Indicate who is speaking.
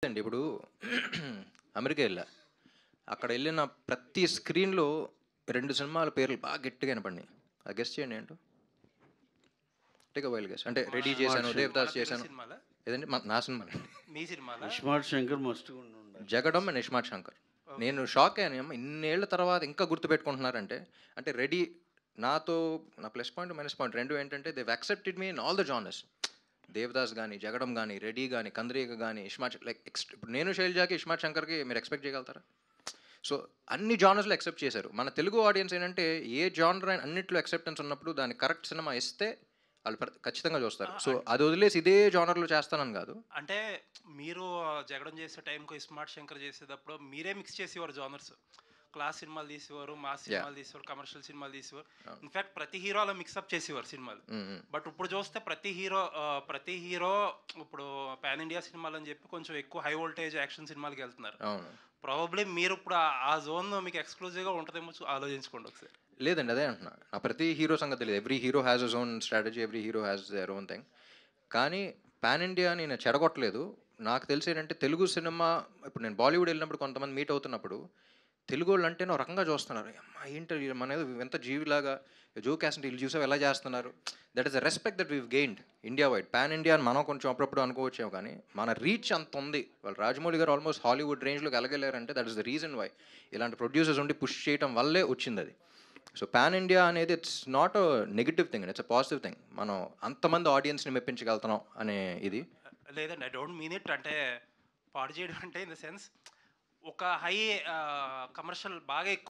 Speaker 1: అండి ఇప్పుడు అమెరికా వెళ్ళా. అక్కడ వెళ్ళిన ప్రతి స్క్రీన్‌లో 2 సినిమాల పేర్లు బాగా గట్టిగా వినపడినాయి. అది గెస్ చేయండి ఏంటో? Take a wild guess. అంటే 'రెడీ'
Speaker 2: మన
Speaker 1: చేశాను,
Speaker 2: మన
Speaker 1: 'దేవదాస్'
Speaker 2: తెలుగు
Speaker 1: చేశాను.
Speaker 2: సినిమాలా?
Speaker 1: ఏదండి నా సినిమాలండి.
Speaker 2: మీ సినిమాలా?
Speaker 3: ఇస్మార్ట్ శంకర్ మస్తుగా ఉండాలి.
Speaker 1: 'జగడం' అండ్ 'ఇస్మార్ట్ శంకర్.'
Speaker 2: ఓకే.
Speaker 1: నేను షాక్ అయ్యాను. అమ్మ ఇన్నేళ్ల తర్వాత ఇంకా గుర్తుపెట్టుకుంటున్నారంటే, అంటే 'రెడీ' నాతో నా ప్లస్ పాయింట్, మైనస్ పాయింట్ 2 ఏంటంటే they have accepted me in all the genres. 'Devdas' గాని, 'జగడం' గాని, 'రెడీ' గాని, 'కంద్రీగ' గాని, 'ఇస్మార్ట్' లైక్ ఇప్పుడు నేను 'శైలజా'కి, 'ఇస్మార్ట్ శంకర్‌కి' మీరు ఎక్స్‌పెక్ట్ చేయగలుగుతారా? సో, అన్ని జానర్స్‌లో యాక్సెప్ట్ చేశారు. మన తెలుగు ఆడియన్స్ ఏంటంటే, ఏ జానర్ అయినా అన్నిట్లో యాక్సెప్టెన్స్ ఉన్నప్పుడు దానికి కరెక్ట్ సినిమా ఇస్తే వాళ్ళు ఖచ్చితంగా చూస్తారు. సో, అది వదిలేసి ఇదే జానర్‌లో చేస్తానని కాదు.
Speaker 2: అంటే మీరు 'జగడం' చేసే టైంకి 'ఇస్మార్ట్ శంకర్' చేసేటప్పుడు మీరే మిక్స్ చేసేవారు జానర్స్. క్లాస్ సినిమాలు తీసేవారు, మాస్ సినిమాలు తీసేవారు, కమర్షియల్ సినిమాలు తీసేవారు. ఇన్‌ఫాక్ట్ ప్రతి హీరో అలా మిక్సప్ చేసేవారు సినిమాలు. బట్ ఇప్పుడు చూస్తే ప్రతి హీరో ఇప్పుడు పాన్ ఇండియా సినిమాలని చెప్పి కొంచెం ఎక్కువ హై వోల్టేజ్ యాక్షన్ సినిమాలకి వెళ్తున్నారు.
Speaker 1: అవును.
Speaker 2: ప్రాబబ్లీ మీరు ఇప్పుడు ఆ జోన్ మీకు ఎక్స్‌క్లూజివ్‌గా ఉంటదేమో ఆలోచించుకోండి ఒకసారి.
Speaker 1: లేదండి. అదే అంటున్నా. నా ప్రతి హీరో సంగతి తెలీదు. Every hero has his own strategy. Every hero has their own thing. కానీ పాన్ ఇండియా నేను చెడగొట్టలేదు. నాకు తెలిసేంటంటే తెలుగు సినిమా ఇప్పుడు నేను బాలీవుడ్ వెళ్ళినప్పుడు కొంతమంది మీట్ అవుతున్నప్పుడు తెలుగోళ్ళంటేనే ఒక రకంగా చూస్తున్నారు. అమ్మా! ఏంటి మనది వింత జీవిలాగా జో క్యాస్ట్ వీళ్ళు చూసావా ఎలా చేస్తున్నారు? That is the respect that weave gained India wide. Pan India అని మనం కొంచెం అప్పుడప్పుడు అనుకోవచ్చేమో కానీ మన రీచ్ అంత ఉంది. వాళ్ళు రాజమౌళి గారు ఆల్మోస్ట్ హాలీవుడ్ రేంజ్‌లోకి ఎలాగెళ్లారంటే that is the reason why. ఇలాంటి ప్రొడ్యూసర్స్ ఉండి పుష్ చేయడం వల్లే వచ్చిందది. సో, పాన్ ఇండియా అనేది it's not a negative thing. It's a positive thing. మనం అంతమంది ఆడియన్స్‌ని మెప్పించగలుగుతున్నాం అనే ఇది.
Speaker 2: లేదండి. I don't mean it. అంటే పాడు చేయడం అంటే ఇన్ ద సెన్స్ ఒక హై కమర్షియల్ బాగా ఎక్కువ